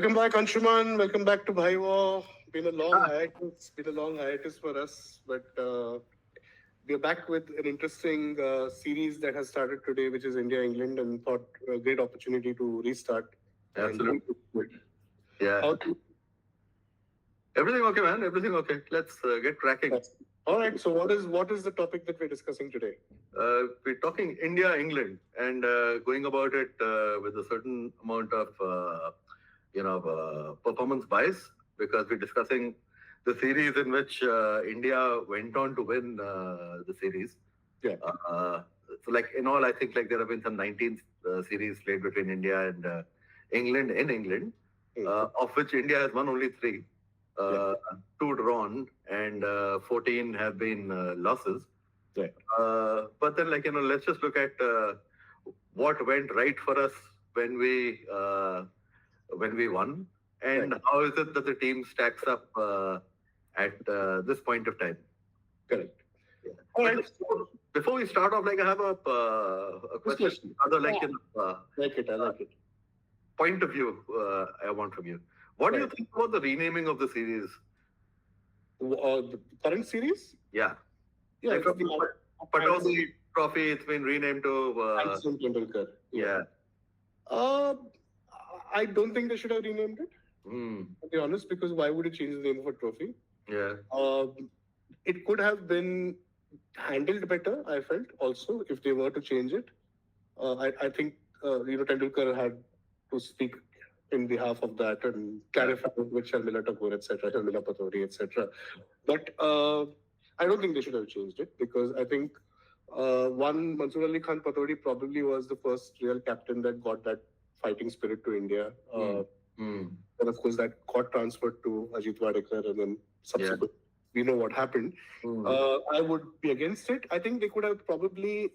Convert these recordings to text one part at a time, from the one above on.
Welcome back, Anshuman. Welcome back to Bhai Waugh. Been a long Ah, hiatus. Been a long hiatus for us, but we are back with an interesting series that has started today, which is India England, and thought a great opportunity to restart and absolutely. Yeah. how. Everything okay, man? Everything okay. Let's get cracking. All right. So, what is the topic that we're discussing today? We're talking India, England, and going about it with a certain amount of, performance bias because we're discussing the series in which India went on to win the series. Yeah. So, like in all, I think like there have been some 19 series played between India and England in England, of which India has won only three. Two drawn and 14 have been losses. Right. But then, let's just look at what went right for us when we won, and how is it that the team stacks up at this point of time. Correct. Yeah. All But right. before we start off, I have a question. Other Like it. I like it. point of view I want from you. What do you think about the renaming of the series? The current series? Yeah. Yeah. Like from Pataudi Trophy, it's been renamed to Anderson-Tendulkar. yeah. I don't think they should have renamed it, Mm. to be honest, because why would you change the name of a trophy? Yeah. It could have been handled better, I felt, also, if they were to change it. I think, Tendulkar had to speak in behalf of that and clarify with Sharmila Tagore, etc., Sharmila Patodi, etc. But I don't think they should have changed it because I think one, Mansoor Ali Khan Patodi probably was the first real captain that got that fighting spirit to India. And of course, that got transferred to Ajit Wadekar, and then subsequently, we know what happened. I would be against it. I think they could have probably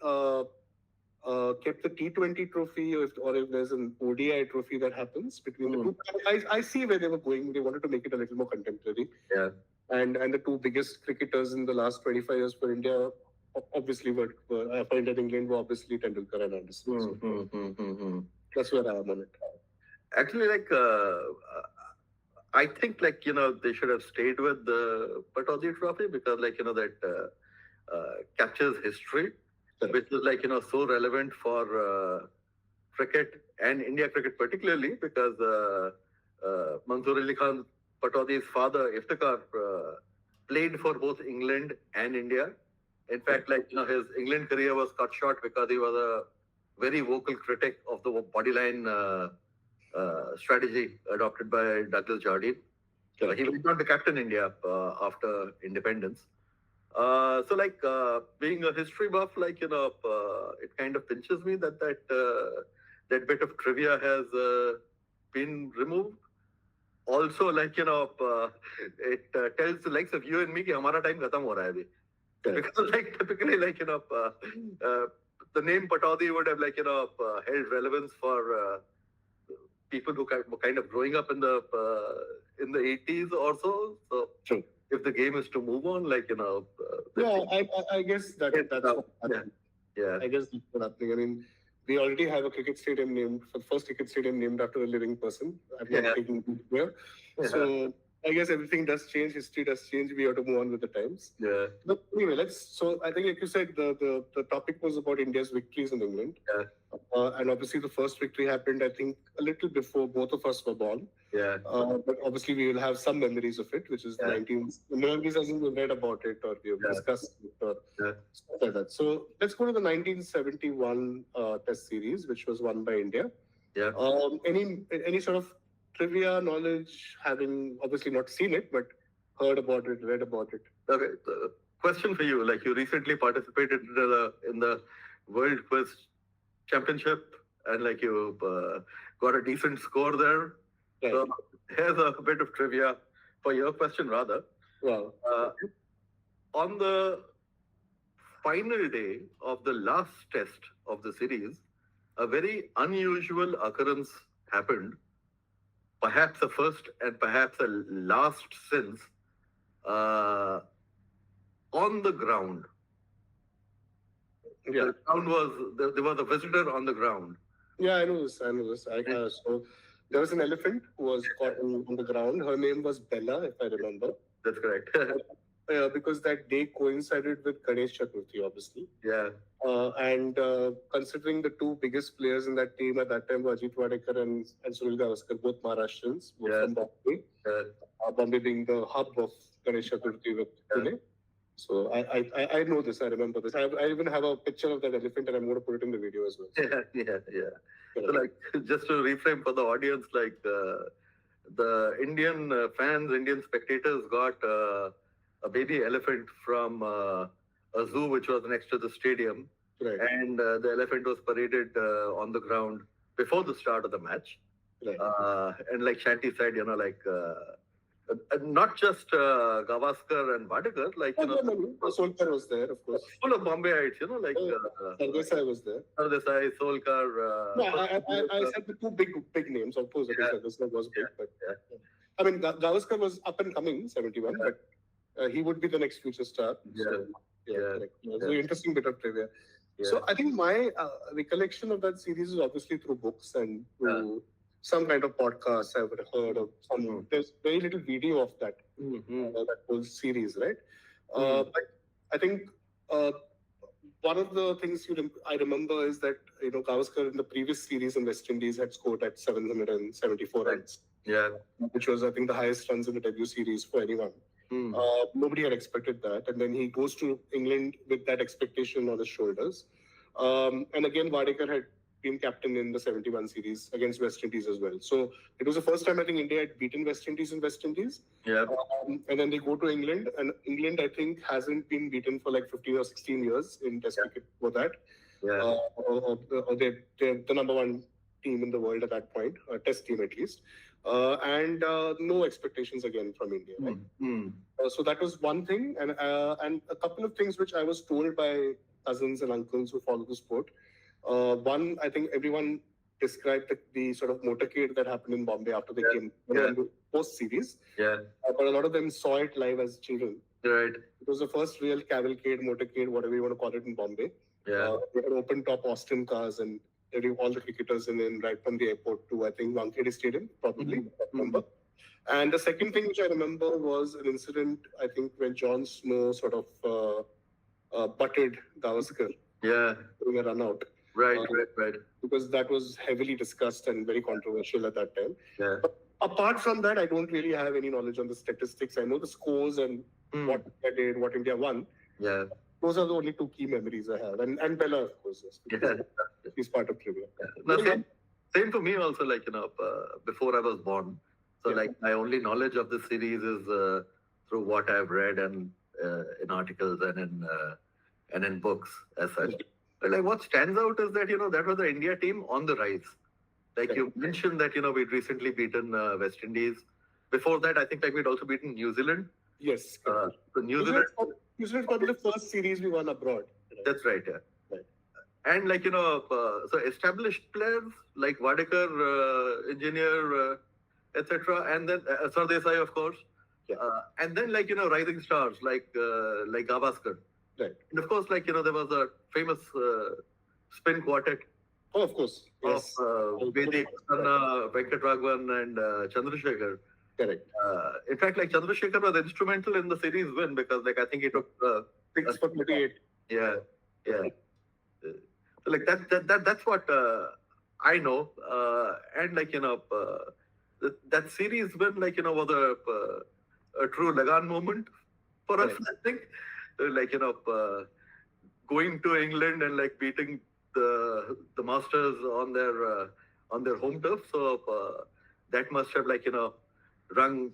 kept the T20 trophy, or if there's an ODI trophy that happens between the two. I see where they were going. They wanted to make it a little more contemporary. Yeah. And the two biggest cricketers in the last 25 years for India, obviously, for Indian England were obviously Tendulkar and Anderson. So that's where I am on it. Actually, I think they should have stayed with the Pataudi Trophy because that captures history, which is so relevant for cricket and India cricket particularly because Mansoor Ali Khan Pataudi's father Iftikhar played for both England and India. In fact, his England career was cut short because he was a very vocal critic of the bodyline strategy adopted by Douglas Jardine. He was not the captain India after independence. Being a history buff, it kind of pinches me that that bit of trivia has been removed. Also, it tells the likes of you and me that our time khatam ho raha hai abhi. Because typically, the name Pataudi would have held relevance for people who kind of growing up in the 80s or so. So if the game is to move on, I guess that's what happening. Yeah. I guess that's what happening. I mean, we already have a cricket stadium named, the first cricket stadium named after a living person. I'm not taking it here. So I guess everything does change. History does change. We have to move on with the times. Yeah. But anyway, so I think, like you said, the topic was about India's victories in England. Yeah. And obviously, the first victory happened, I think, a little before both of us were born. Yeah. But obviously, we will have some memories of it, which is the 19th. Memories as in we've read about it or we've discussed it or stuff like that. So let's go to the 1971 Test series, which was won by India. Yeah. Any sort of trivia knowledge, having obviously not seen it, but heard about it, read about it? Okay. Question for you: you recently participated in the World Quiz Championship, and you got a decent score there. Right. So here's a bit of trivia for your question, rather. Wow. On the final day of the last test of the series, a very unusual occurrence happened. Perhaps a first and perhaps a last since on the ground. Yeah. The ground was there was a visitor on the ground. Yeah, I know this. So There was an elephant who was caught on the ground. Her name was Bella, if I remember. That's correct. Because that day coincided with Ganesh Chaturthi, obviously. Yeah. And considering the two biggest players in that team at that time were Ajit Wadekar and Sunil Gavaskar, both Maharashtrians, both Yeah. from Bombay. Yeah. Bombay being the hub of Ganesh Chaturthi with Pune. So I know this. I remember this. I even have a picture of that elephant, and I'm going to put it in the video as well. Yeah. So, like, just to reframe for the audience, like, the Indian fans, Indian spectators got a baby elephant from a zoo which was next to the stadium. Right. And the elephant was paraded on the ground before the start of the match. Right. And like Shanti said, not just Gavaskar and Vadekar, like, Solkar was there, of course. Full of Bombayites, like Sardesai was there. Sardesai, Solkar. I said the two big names, of course. Sardesai was big, but I mean, Gavaskar was up and coming, 71, but he would be the next future star. So, correct. So interesting bit of trivia. So I think my recollection of that series is obviously through books and through some kind of podcasts I've heard of. There's very little video of that that whole series, right? But I think one of the things I remember is that Gavaskar in the previous series in West Indies had scored at 774 runs. Yeah, which was I think the highest runs in the debut series for anyone. Nobody had expected that, and then he goes to England with that expectation on his shoulders. And again, Wadekar had been captain in the 71 series against West Indies as well. So it was the first time I think India had beaten West Indies in West Indies. Yeah. And then they go to England, and England I think hasn't been beaten for like 15 or 16 years in Test cricket for that. Yeah. Or they're the number one team in the world at that point, a Test team at least. And no expectations again from India. Right? So that was one thing, and a couple of things which I was told by cousins and uncles who follow the sport. One, I think everyone described the sort of motorcade that happened in Bombay after they came in the post series. Yeah. But a lot of them saw it live as children. Right. It was the first real cavalcade, motorcade, whatever you want to call it, in Bombay. Yeah. They had open top Austin cars and all the cricketers in right from the airport to I think Wankhede Stadium, probably. And the second thing which I remember was an incident, I think, when Jon Snow sort of butted Gavaskar during a run out. Right. Because that was heavily discussed and very controversial at that time. Yeah. But apart from that, I don't really have any knowledge on the statistics. I know the scores and what India did, what India won. Yeah. Those are the only two key memories I have. And Bella, of course, yes. He's part of trivia. No, same for me also, like, before I was born. So, like, my only knowledge of the series is through what I've read and in articles and in books as such. But, like, what stands out is that, that was the India team on the rise. Like, you mentioned that, we'd recently beaten West Indies. Before that, I think, like, we'd also beaten New Zealand. Yes. So New Zealand was probably the first series we won abroad. That's right, And, like, so established players like Vadekar, Engineer, etc. And then Sardesai, of course. Yeah. And then, like, rising stars like Gavaskar. Right. And, of course, like, there was a famous spin quartet. Oh, of course. Yes. Of Vedic, Sanna, Venkatraghavan and Chandrasekhar. Correct. In fact, like, Chandrasekhar was instrumental in the series win because, like, I think he took 6 for 28. Yeah. So, like, that's what I know. And, like, that series win, like, was a true Lagan moment for us, I think. Like, going to England and, like, beating the Masters on their home turf. So that must have, like, rung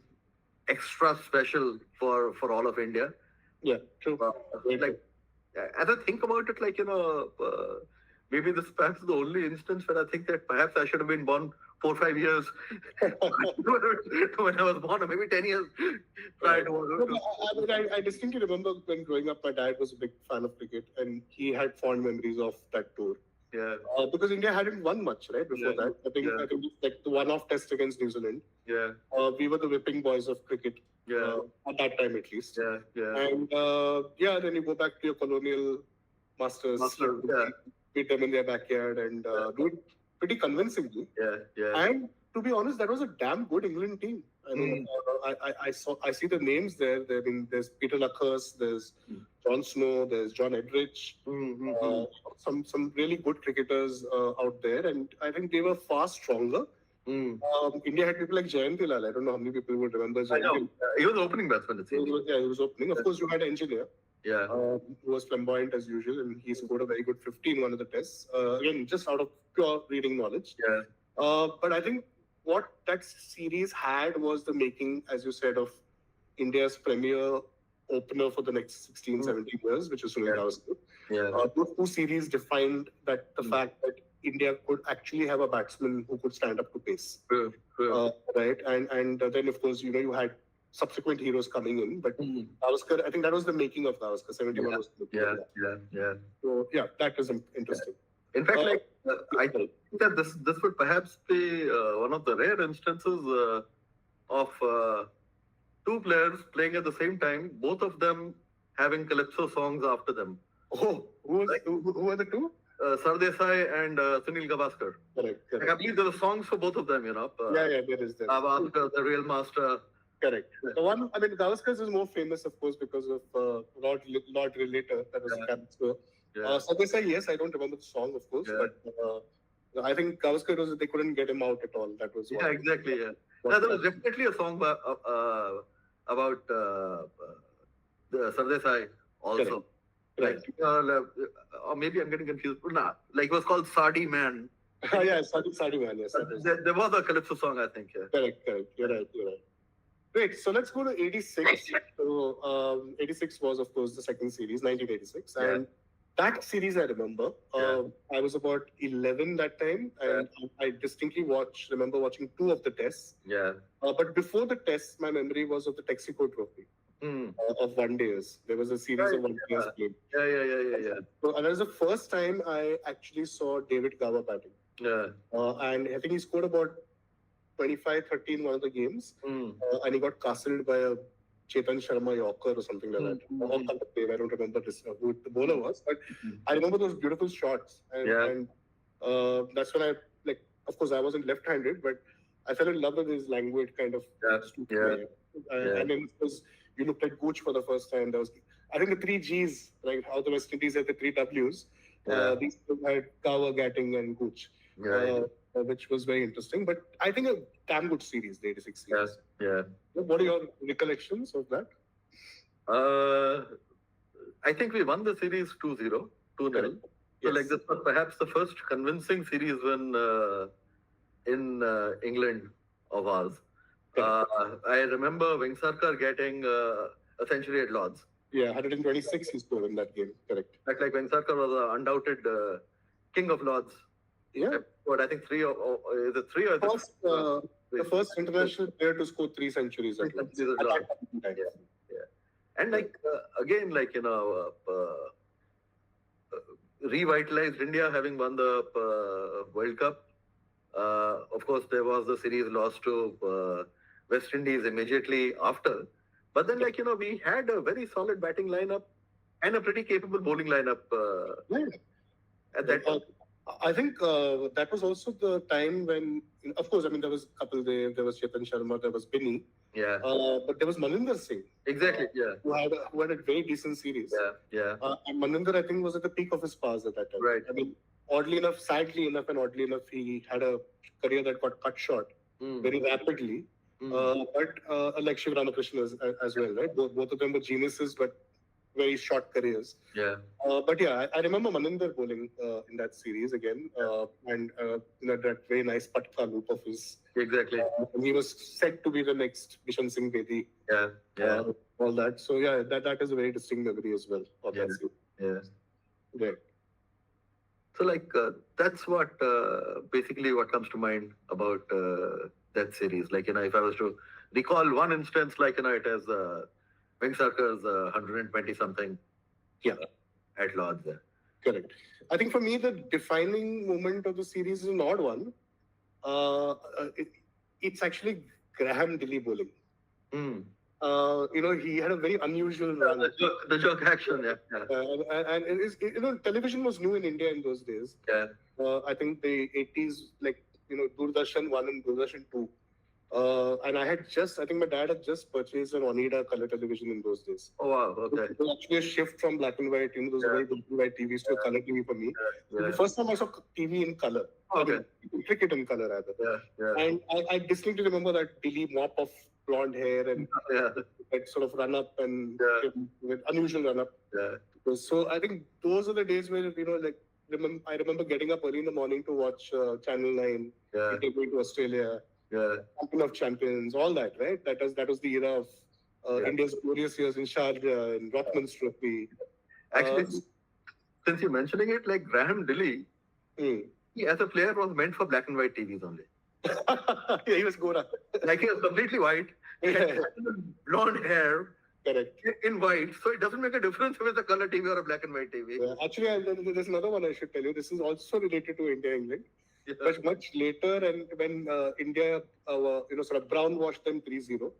extra special for all of India. Yeah, true. Like, as I think about it, like, maybe this is perhaps the only instance where I think that perhaps I should have been born 4 or 5 years when I was born, or maybe 10 years prior to. I distinctly remember when growing up, my dad was a big fan of cricket, and he had fond memories of that tour. Yeah. Because India hadn't won much, right, before that. I think like the one-off test against New Zealand. Yeah. We were the whipping boys of cricket. At that time, at least. Yeah. And then you go back to your colonial masters. Beat them in their backyard and do it pretty convincingly. Yeah. And to be honest, that was a damn good England team. I mean, I see the names there. I mean, there's Peter Luckhurst, there's John Snow, there's John Edrich, some really good cricketers out there, and I think they were far stronger. India had people like Jayanti Lal. I don't know how many people would remember I know. Jayanti. He was opening batsman, it seems. He was opening. Of course, you had Engineer, Yeah. who was flamboyant as usual, and he scored a very good 50 in one of the tests. Again, just out of pure reading knowledge. Yeah. But I think what that series had was the making, as you said, of India's premier opener for the next 16, 17 years, which is Sunil Gavaskar. Yeah. Those two series defined that the fact that India could actually have a batsman who could stand up to pace. True. Right? And then, of course, you had subsequent heroes coming in, but Gavaskar, I think that was the making of Gavaskar. 71 was the making of that. Yeah. So, yeah, that was interesting. In fact, I think that this would perhaps be one of the rare instances of two players playing at the same time, both of them having calypso songs after them. Oh, who were the two? Sardesai and Sunil Gavaskar. Correct. Like, I believe there were songs for both of them, Yeah, there is. Gavaskar, the real master. Correct. The one, I mean, Gavaskar's is more famous, of course, because of Lord Relator, that was Calypso. Sardesai, yes, I don't remember the song, of course, but I think Gavaskar was, they couldn't get him out at all. That was one. Exactly. Yeah. There was definitely a song about the Sardesai also. Correct. Like, or maybe I'm getting confused. Nah, like it was called Sardi Man. Yeah, Sardi Man, yes. There was a calypso song, I think. Yeah. Correct. You're right. Great. So let's go to 86. So 86 was, of course, the second series, 1986. And that series I remember. I was about 11 that time, and I distinctly remember watching two of the tests. Yeah. But before the tests, my memory was of the Texaco Trophy. Of one days. There was a series of one days played. Yeah. So that was the first time I actually saw David Gower batting. Yeah. And I think he scored about 25-30 in one of the games. And he got castled by a Chetan Sharma Yorker or something like that. I don't remember who the bowler was, but I remember those beautiful shots. And that's when of course, I wasn't left-handed, but I fell in love with his language kind of. And then it was, you looked at Gooch for the first time. There was, I think, the three Gs, like how the West Indies had the three Ws. These had Gower, Gatting, and Gooch, which was very interesting. But I think a damn good series, the 86 series. Yeah. What are your recollections of that? I think we won the series 2-0, 2-0. So, like, this was perhaps the first convincing series when in England of ours. I remember Vengsarkar getting a century at Lords. Yeah, 126 he scored in that game. Correct. Like Vengsarkar was an undoubted king of Lords. Yeah. But I think three or is it three or the first international player to score 3 centuries at Lords. And again, revitalized India having won the World Cup. Of course, there was the series lost to West Indies immediately after. But then, we had a very solid batting lineup and a pretty capable bowling lineup at that time. I think that was also the time when, of course, I mean, there was Kapil Dev, there was Chetan Sharma, there was Binny. Yeah. But there was Maninder Singh. Exactly, yeah. Who had a very decent series. Yeah. And Maninder, I think, was at the peak of his powers at that time. Right. I mean, sadly enough, he had a career that got cut short very rapidly. But like Shiv Ramakrishnan as well, right? Both of them were geniuses, but very short careers. Yeah. But yeah, I remember Maninder bowling in that series again, and that very nice patka loop of his. Exactly. And he was said to be the next Bishan Singh Bedi. Yeah. All that. So yeah, that is a very distinct memory as well of that series. Yeah. So that's what basically what comes to mind about that series. If I was to recall one instance, it has Vengsarkar's 120 something. At Lords. Correct. I think for me the defining moment of the series is an odd one. It's actually Graham Dilly bowling. He had a very unusual run. The joke action, and it is, television was new in India in those days. Yeah. I think the 80s, Doordarshan 1 and Doordarshan 2. And I think my dad had just purchased an Oneida color television in those days. Oh wow, okay. It was actually a shift from black and white, those Yeah. very black and white TVs to a color TV for me. Yeah. The first time I saw TV in color. Okay. Cricket in color, rather. Yeah. And I distinctly remember that Billy mop of blonde hair and that sort of run up and with unusual run up. Yeah. So I think those are the days where, I remember getting up early in the morning to watch Channel 9, Yeah. going to Australia, Champion of Champions, all that, right? That was the era of India's glorious years in Sharjah and Rothman's Trophy. Actually, since you're mentioning it, like Graham Dilly, he as a player was meant for black and white TVs only. Yeah, he was Gora. Like he was completely white, he had blonde hair. Correct. In white, so it doesn't make a difference if it's a color TV or a black and white TV. Yeah. Actually, there's another one I should tell you. This is also related to India-England. But much later, and when India, sort of brown washed them 3-0,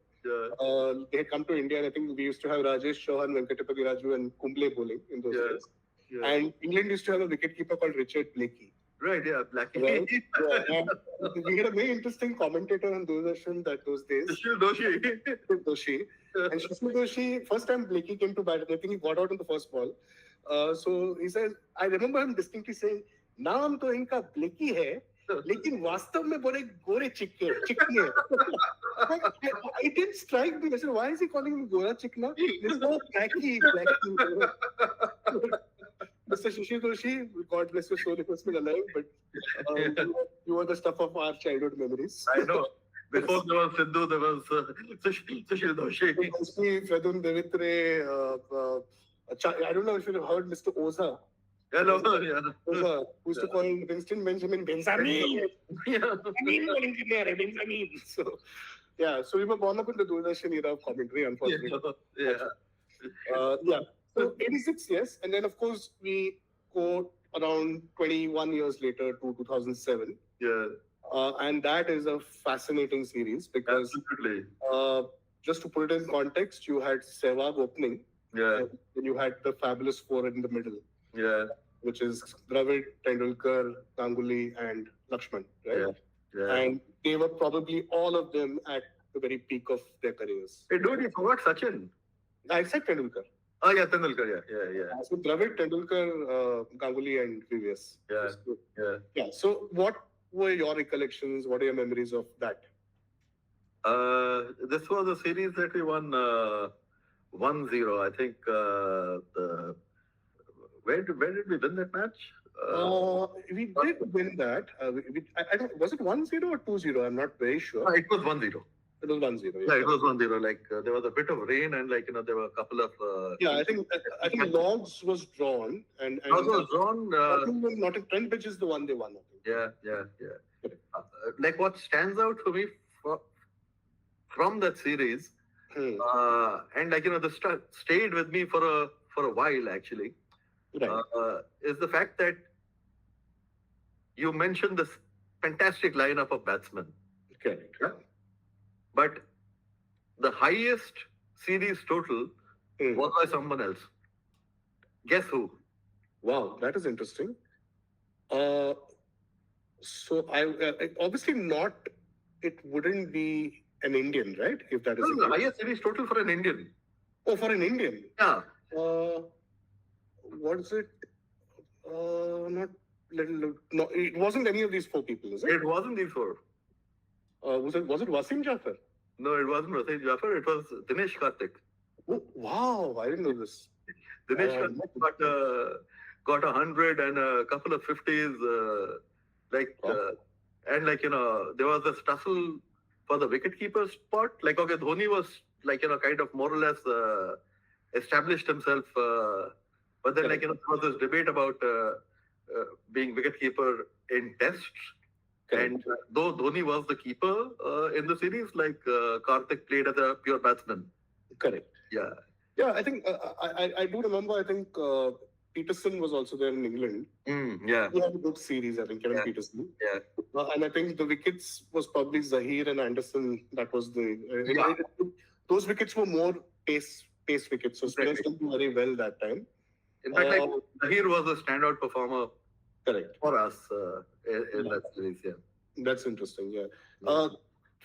they had come to India, and I think we used to have Rajesh Chauhan, Venkatapati Raju, and Kumble bowling in those days. Yeah. And England used to have a wicketkeeper called Richard Blakey. Right, yeah, Blakey. Right? Yeah. We had a very interesting commentator on Doordarshan those days. Sushil Doshi. And Sushil Doshi, first time Blakey came to bat, I think he got out in the first ball. So he says, I remember him distinctly saying, नाम तो इनका Blaikie है, लेकिन वास्तव में बड़े गोरे चिकने हैं. It didn't strike me. I said, why is he calling him Gora Chikna? There's no blacky. Mr. Sushil Doshi, God bless your soul if you're still alive, but you are the stuff of our childhood memories. I know. Before there was Sidhu, there was Sushil Doshi. Fredun Devitre, I don't know if you've heard Mr. Oza. Hello, yeah. Oza, who used to call Winston Benjamin Benjamin. Benjamin. So, yeah, so we were born up in the Doordarshan era of commentary, unfortunately. Yeah. So 86, yes. And then, of course, we go around 21 years later to 2007. Yeah. And that is a fascinating series because just to put it in context, you had Sehwag opening. Yeah. And you had the fabulous four in the middle. Yeah. Which is Dravid, Tendulkar, Ganguly, and Lakshman, right? Yeah. And they were probably all of them at the very peak of their careers. Hey, dude, you forgot Sachin. I said Tendulkar. Oh, yeah, Tendulkar, yeah. So Dravid, Tendulkar, Ganguly, and previous. Yeah. So what were your recollections? What are your memories of that? This was a series that we won 1-0. I think where did we win that match? We did win that. I don't, was it 1-0 or 2-0? I'm not very sure. It was 1-0. It was 1-0. Yeah, it was 1-0. Like there was a bit of rain and there were a couple of. I think Logs was drawn and Logs was drawn. I think not in Trent Bridge is the one they won. Yeah. Like what stands out for me from that series, and this stayed with me for a while actually. Right. Is the fact that you mentioned this fantastic lineup of batsmen. Correct. Yeah? But the highest series total was by someone else. Guess who? Wow, that is interesting. So I obviously not. It wouldn't be an Indian, right? If that is the highest series total for an Indian. Oh, for an Indian. Yeah. What is it? No, it wasn't any of these four people, is it? It wasn't these four. Was it Wasim Jafar? No, it wasn't Wasim Jafar. It was Dinesh Karthik. Oh, wow, I didn't know this. Dinesh Karthik got 100 and a couple of 50s. And there was a tussle for the wicketkeeper spot. Dhoni was kind of more or less established himself. But then, there was this debate about being wicketkeeper in tests. Correct. And though Dhoni was the keeper in the series, Karthik played as a pure batsman. Correct. Yeah. Yeah, I think I do remember. I think Peterson was also there in England. Yeah. He had a good series. I think Kevin Peterson. Yeah. And I think the wickets was probably Zahir and Anderson. That was those wickets were more pace wickets. So spinners did very well that time. In fact, Zahir was a standout performer. Correct. For us in that series, yeah. That's interesting. Yeah. Yeah.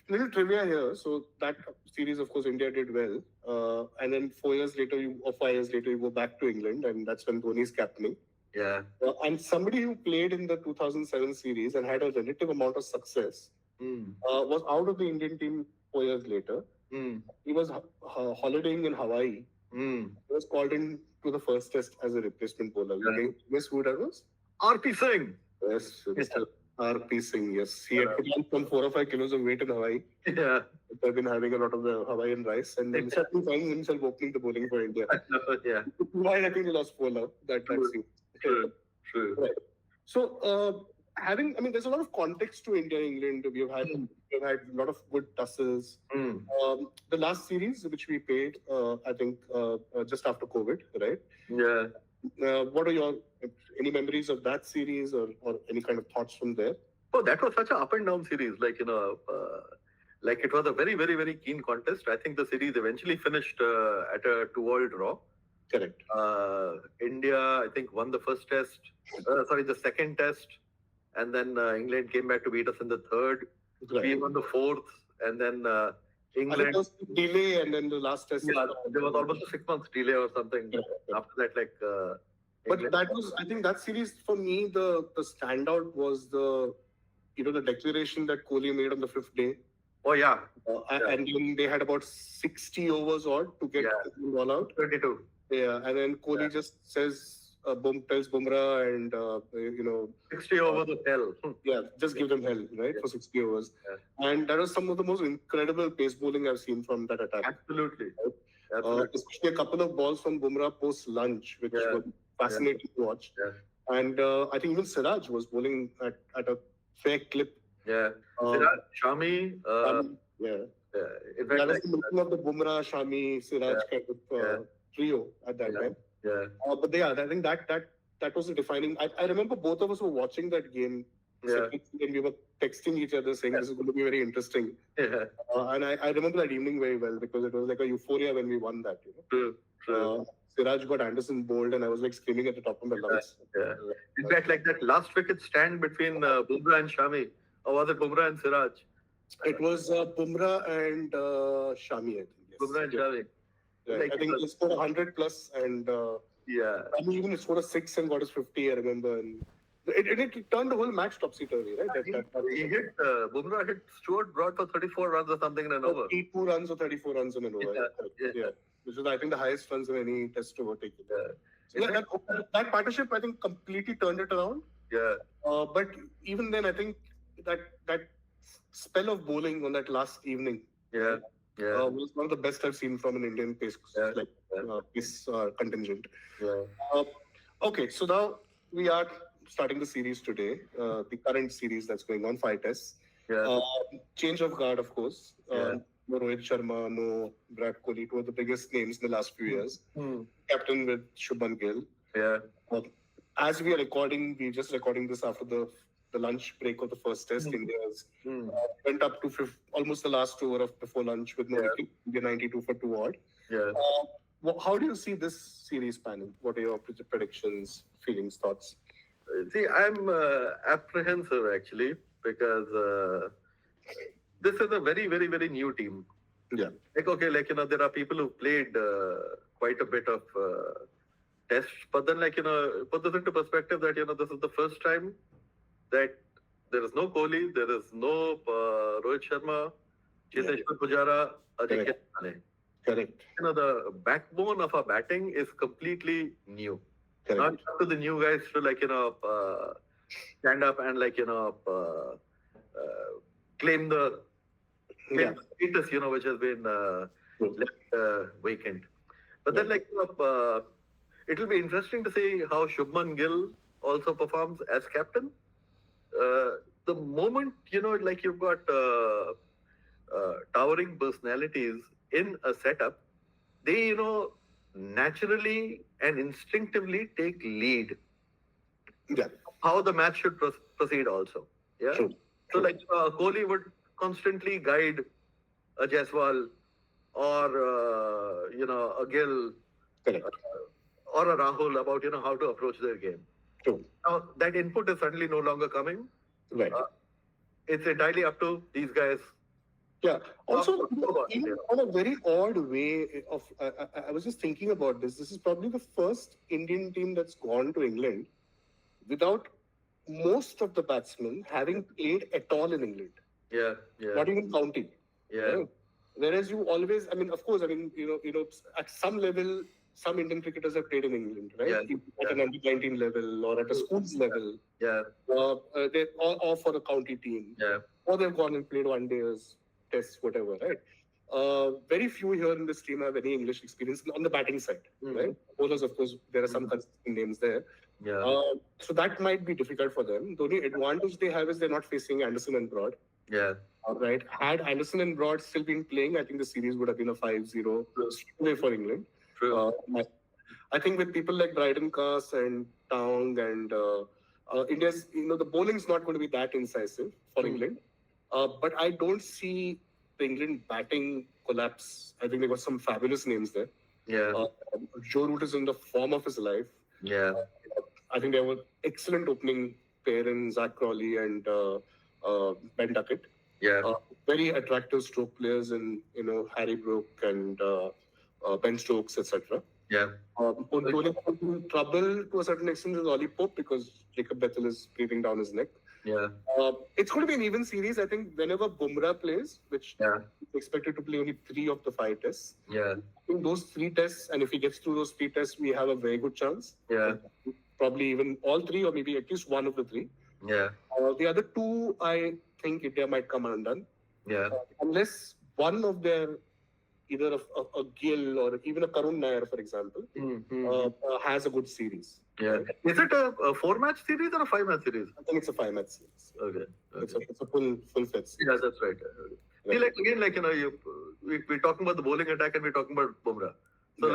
Little trivia here. So that series, of course, India did well. And then 4 years later, or 5 years later, you go back to England, and that's when Dhoni's captaining. Yeah. And somebody who played in the 2007 series and had a relative amount of success was out of the Indian team 4 years later. He was holidaying in Hawaii. He was called in to the first test as a replacement bowler. Yeah. You guess who that was? R.P. Singh. Yes, Mr. R.P. Singh. Yes, he had put on some 4 or 5 kilos of weight in Hawaii. Yeah. I've been having a lot of the Hawaiian rice, and then suddenly finding himself opening the bowling for India. Yeah. Why I think he lost 4 now. That seems True. True. right. So, there's a lot of context to India England. We've had a lot of good tussles. The last series which we played, I think, just after COVID, right? Yeah. What are any memories of that series, or any kind of thoughts from there? Oh, that was such an up and down series. Like it was a very, very, very keen contest. I think the series eventually finished at a 2-all draw. Correct. India, I think, won the first test. The second test, and then England came back to beat us in the third. Right. We won the fourth, and then England. There was a delay, and then the last test. Yeah, there was almost a 6 months delay or something. After that, but that was, I think, that series for me, the standout was the declaration that Kohli made on the 5th day. Oh yeah. And then they had about 60 overs odd to get the ball out. 22. Yeah, and then Kohli just says, tells Bumrah and 60 overs of hell. Yeah, just give them hell, right, for 60 overs. Yeah. And that was some of the most incredible pace bowling I've seen from that attack. Absolutely. Right? Especially a couple of balls from Bumrah post lunch, which were fascinating to watch. Yeah. And I think even Siraj was bowling at a fair clip. Yeah. Siraj, Shami. In fact, that was the making of the Bumrah, Shami, Siraj kind of trio at that time. Yeah. But I think that was the defining. I remember both of us were watching that game. Yeah. And we were texting each other saying this is going to be very interesting. Yeah. And I remember that evening very well because it was like a euphoria when we won that. True. Siraj got Anderson bowled, and I was like screaming at the top of my lungs. Yeah. In fact, like that last wicket stand between Bumrah and Shami, or was it Bumrah and Siraj? It was Bumrah and Shami, I think. Yes. Bumrah and Shami. Yeah. I think he scored 100 plus, and even he scored a 6 and got his 50. I remember, and it turned the whole match topsy-turvy, right? Bumrah hit Stuart Broad for 34 runs or something in an over. 32 runs or 34 runs in an over. Yeah. Which is, I think, the highest runs in any test overtaken. Yeah. So that partnership, I think, completely turned it around. Yeah. But even then, I think that spell of bowling on that last evening was one of the best I've seen from an Indian pace contingent. Yeah. Okay, so now we are starting the series today, the current series that's going on, 5 tests. Yeah. Change of guard, of course. No Rohit Sharma, no Virat Kohli, two of the biggest names in the last few years. Captain with Shubman Gill. Yeah. As we are recording, we're just recording this after the lunch break of the first test. India went up to almost the last over before lunch with no wicket. India 92 for 2 odd. Yeah. How do you see this series panning? What are your predictions, feelings, thoughts? See, I'm apprehensive actually because this is a very, very, very new team. Yeah. There are people who played quite a bit of tests, but then put this into perspective that this is the first time that there is no Kohli, there is no Rohit Sharma, Cheteshwar Pujara, Ajinkya Rahane. Correct. The backbone of our batting is completely new. Correct. Not up to the new guys to stand up and claim the status, which has been left vacant. But then it will be interesting to see how Shubman Gill also performs as captain. The moment you've got towering personalities in a setup, they naturally and instinctively take lead. Yeah. How the match should proceed also. Yeah. True. So Kohli would constantly guide a Jaiswal or a Gill or a Rahul about how to approach their game. True. Now that input is suddenly no longer coming. Right. it's entirely up to these guys. Yeah. Also, Yeah. on a very odd way of, I was just thinking about this. This is probably the first Indian team that's gone to England without most of the batsmen having played at all in England. Yeah, yeah. Not even county. Yeah. Right? Whereas you always, I mean, of course, I mean, at some level, some Indian cricketers have played in England, right? Yeah. At an under-19 level or at a schools level, Yeah. they or for a county team, Yeah. or they've gone and played one days, tests, whatever, right? Very few here in this team have any English experience on the batting side, right? Bowlers, of course, there are some consistent names there. Yeah. So that might be difficult for them. The only advantage they have is they're not facing Anderson and Broad. Yeah. Right. Had Anderson and Broad still been playing, I think the series would have been a 5-0 way for England. True. I think with people like Bryden Cass and Towng and India's, the bowling's not going to be that incisive for England. But I don't see the England batting collapse. I think they got some fabulous names there. Yeah. Joe Root is in the form of his life. Yeah. I think they have an excellent opening pair in Zach Crawley and Ben Duckett. Yeah. Very attractive stroke players in Harry Brook and Ben Stokes, etc. Yeah. Only trouble to a certain extent is Ollie Pope because Jacob Bethel is breathing down his neck. Yeah. It's going to be an even series. I think whenever Bumrah plays, which is expected to play only 3 of the 5 tests. Yeah. I think those 3 tests, and if he gets through those 3 tests, we have a very good chance. Yeah. Probably even all 3 or maybe at least one of the 3. Yeah. The other 2, I think India might come undone. Yeah. Unless one of their, either a Gill or even a Karun Nair, for example, has a good series. Yeah. Right? Is it a 4-match series or a 5-match series? I think it's a 5-match series. Okay. It's a full-fledged series. Yeah, that's right. See, we're talking about the bowling attack and we're talking about Bumrah. So,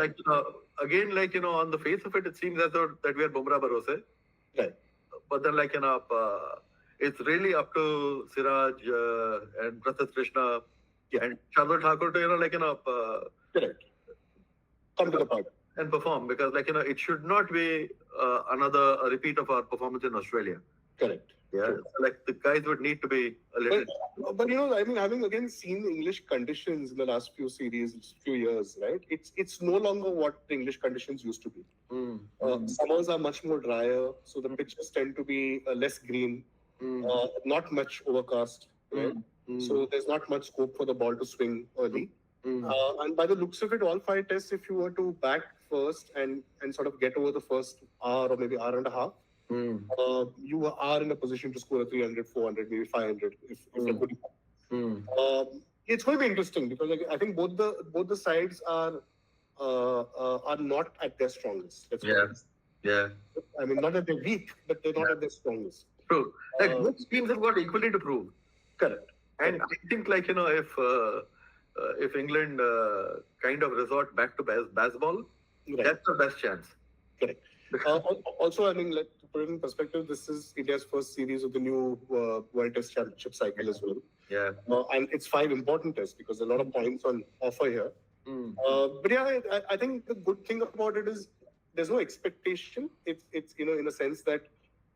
again, on the face of it, it seems as though that we are Bumrah Barose. Right. But then, it's really up to Siraj and Prasath Krishna and Shardul Thakur to, correct. Come to the point. And perform because, it should not be a repeat of our performance in Australia. Correct. Yeah. So, the guys would need to be a little. But I mean, having again seen English conditions in the last few years, right? It's no longer what the English conditions used to be. Summers are much more drier, so the pitches tend to be less green, not much overcast, right? So there's not much scope for the ball to swing early. And by the looks of it, all 5 tests, if you were to bat first and sort of get over the first hour or maybe hour and a half, you are in a position to score a 300, 400, maybe 500 if you're good. It's going to be interesting because I think both the sides are not at their strongest. Yeah. I mean, not that they're weak, but they're not at their strongest. True. Both teams have got equally to prove. Correct. And I think if England kind of resort back to baseball, that's the best chance. Correct. Also, I mean, to put it in perspective, this is India's first series of the new World Test Championship cycle as well. Yeah. And it's 5 important tests because there are a lot of points on offer here. But yeah, I think the good thing about it is there's no expectation. It's in a sense that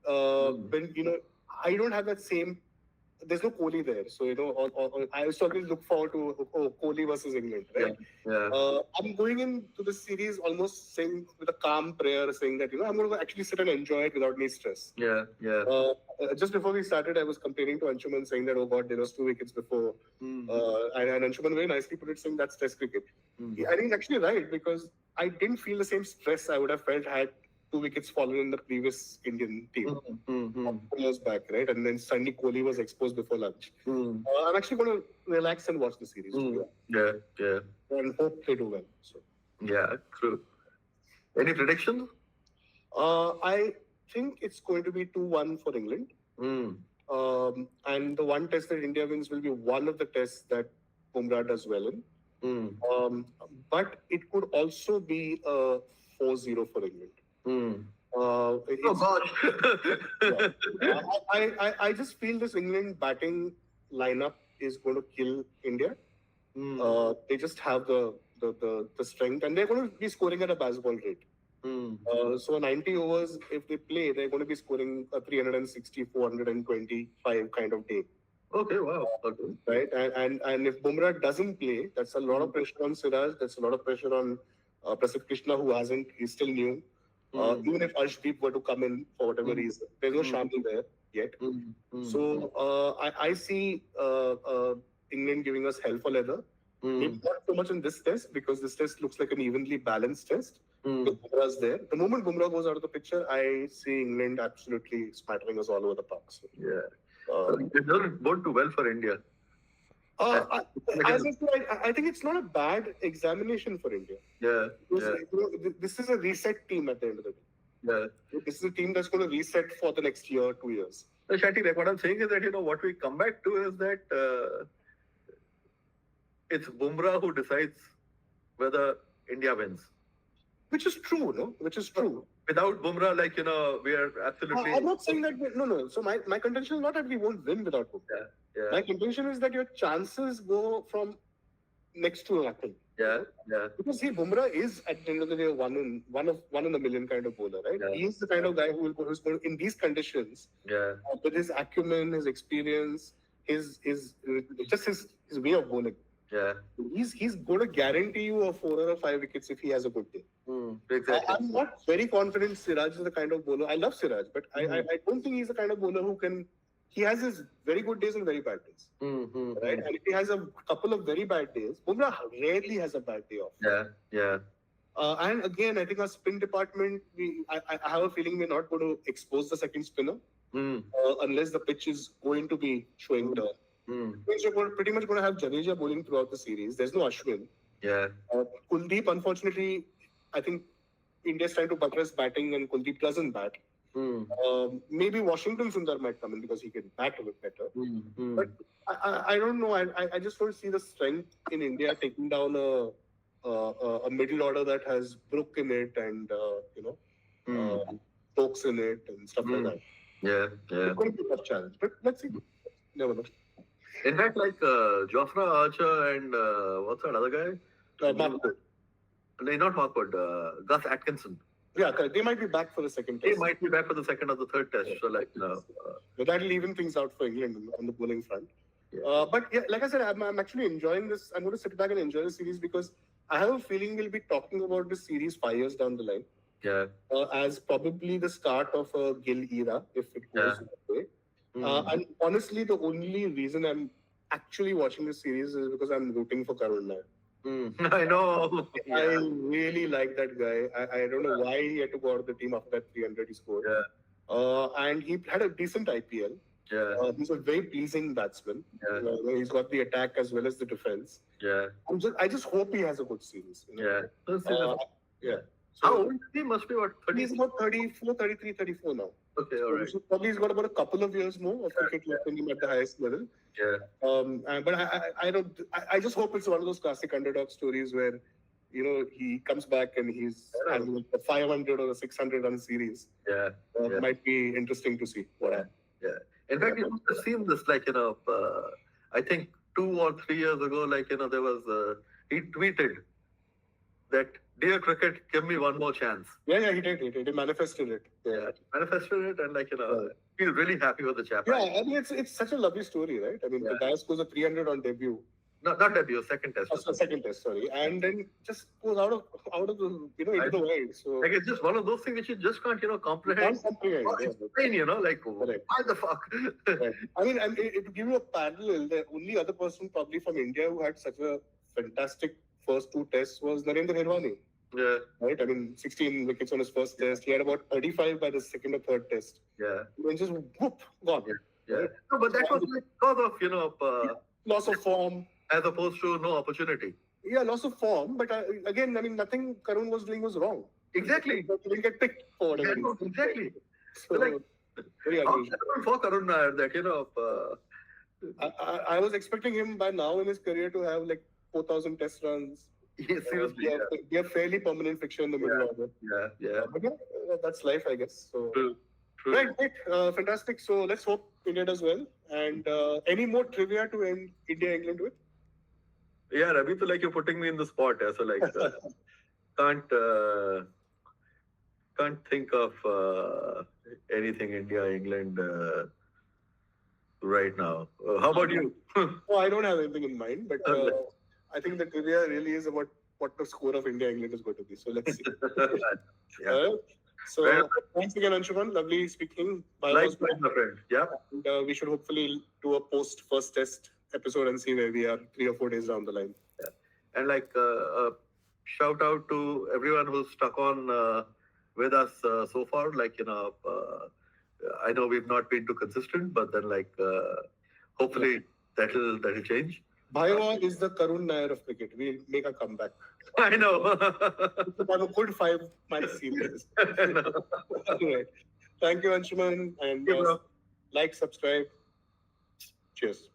when I don't have that same. There's no Kohli there, so I always look forward to Kohli versus England, right? Yeah. I'm going into the series almost saying with a calm prayer, saying that I'm going to actually sit and enjoy it without any stress. Yeah. Just before we started, I was complaining to Anshuman saying that God, there was 2 wickets before, and Anshuman very nicely put it saying that's Test cricket. I think he's actually right because I didn't feel the same stress I would have felt had 2 wickets fallen in the previous Indian team 2 years back, right? And then suddenly Kohli was exposed before lunch. I'm actually going to relax and watch the series. Yeah. And hope they do well. So. Yeah, true. Any predictions? I think it's going to be 2-1 for England. And the one test that India wins will be one of the tests that Bumrah does well in. But it could also be a 4-0 for England. Gosh. I just feel this England batting lineup is going to kill India. They just have the strength and they're going to be scoring at a baseball rate. So 90 overs, if they play, they're going to be scoring a 360, 425 kind of day. Okay, wow. Okay. right? And if Bumrah doesn't play, that's a lot of pressure on Siraj. That's a lot of pressure on Prasidh Krishna, who hasn't. He's still new. Mm. Even if Arshdeep were to come in for whatever Mm. reason, there's no Mm. Shamil there yet. Mm. Mm. So I see England giving us hell for leather. Maybe Mm. not so much in this test because this test looks like an evenly balanced test. Mm. Because Bumrah's there. The moment Bumrah goes out of the picture, I see England absolutely smattering us all over the park. So, Yeah. um, It doesn't bode too well for India. Uh, uh, I, like, as I said, I think it's not a bad examination for India. yeah, Because, yeah, this is a reset team at the end of the day. yeah. This is a team that's going to reset for the next year, 2 years. Shanti, like what I'm saying is that what we come back to is that it's Bumrah who decides whether India wins. Which is true, no? Which is true. Without Bumrah, we are absolutely. I'm not saying that, no. So my contention is not that we won't win without Bumrah. Yeah, My contention is that your chances go from next to nothing. yeah, yeah, Because see, Bumrah is at the end of the day one in a million kind of bowler, right? Yeah. He is the kind of guy who's going to, in these conditions, yeah, with his acumen, his experience, his way of bowling. yeah. He's going to guarantee you a 4 or 5 wickets if he has a good day. Exactly. I'm not very confident Siraj is the kind of bowler. I love Siraj, but I don't think he's the kind of bowler who can. He has his very good days and very bad days, right? And if he has a couple of very bad days, Bumrah rarely has a bad day off. Yeah, yeah. And again, I think our spin department, I have a feeling we're not going to expose the second spinner unless the pitch is going to be showing turn. Means you're pretty much going to have Jadeja bowling throughout the series. There's no Ashwin. Yeah. Kuldeep, unfortunately, I think India's trying to buttress batting and Kuldeep doesn't bat. Maybe Washington Sundar might come in because he can bat a bit better. But I don't know. I just don't see the strength in India taking down a middle order that has Brook in it and Stokes in it and stuff like that. Yeah, yeah. It's going to be a tough challenge, but let's see. Never know. In fact, like Jofra Archer and what's that other guy? Mark Wood. No, not Hawkwood. Gus Atkinson. Yeah, correct. They might be back for the second test. They might be back for the second or the third test. So, but that'll even things out for England on the bowling front. Yeah. But yeah, like I said, I'm actually enjoying this. I'm going to sit back and enjoy the series because I have a feeling we'll be talking about this series 5 years down the line. Yeah. As probably the start of a Gill era, if it goes that way. And honestly, the only reason I'm actually watching this series is because I'm rooting for Karun Nair. I know. I really like that guy. I don't know why he had to go out of the team after that 300 he scored. Yeah. And he had a decent IPL. Yeah. He's a very pleasing batsman. Yeah. He's got the attack as well as the defense. Yeah. I just hope he has a good series. Yeah. Yeah. So, how old is he? Must be what? 30? He's about 34, 33, 34 now. Okay, all right. So probably he's got about a couple of years more of cricket left in him at the highest level. Yeah. But I just hope it's one of those classic underdog stories where, he comes back and he's having a 500 or a 600 run series. Yeah. Might be interesting to see what happens. Yeah. In fact, you must have seen this, I think 2 or 3 years ago, there was, he tweeted that, "Dear cricket, give me one more chance." Yeah, he did. He manifested it. Yeah, manifested it, and feel really happy with the chap. Yeah, I mean it's such a lovely story, right? I mean, the guy scores a 300 on debut. Not debut, second test. Second test, sorry, and then just goes out of the into the world. So it's just one of those things which you just can't comprehend. Explain, why the fuck? Right. I mean, and to give you a parallel, the only other person probably from India who had such a fantastic first 2 tests was Narendra Hirwani. Yeah. Right? I mean, 16 wickets on his first test. He had about 35 by the second or third test. Yeah. And just whoop, gone. Yeah. Right? No, but that was because of, loss of form. As opposed to no opportunity. Yeah, loss of form. But again, I mean, nothing Karun was doing was wrong. Exactly. He didn't get picked for whatever reason. Exactly. So, very unusual. For Karun Nair that, I was expecting him by now in his career to have 4,000 test runs. Yes, seriously. Be a fairly permanent fixture in the middle order. Yeah. But that's life, I guess. So. True. Right. Fantastic. So let's hope India does well. And any more trivia to end India-England with? Yeah, Ravi, so you're putting me in the spot. So can't think of anything India-England right now. How about you? Oh, I don't have anything in mind, but I think the trivia really is about what the score of India England is going to be. So let's see. Yeah. So Right. thanks again, Anshuman. Lovely speaking. Bye. Likewise, my friend. Yeah. And we should hopefully do a post first test episode and see where we are 3 or 4 days down the line. And like shout out to everyone who's stuck on with us so far. Like I know we've not been too consistent, but then like hopefully that'll change. Bhai Waugh is the Karun Nair of cricket. We'll make a comeback. I know. We'll have a good 5-match series. Right. Thank you, Anshuman, and like, subscribe. Cheers.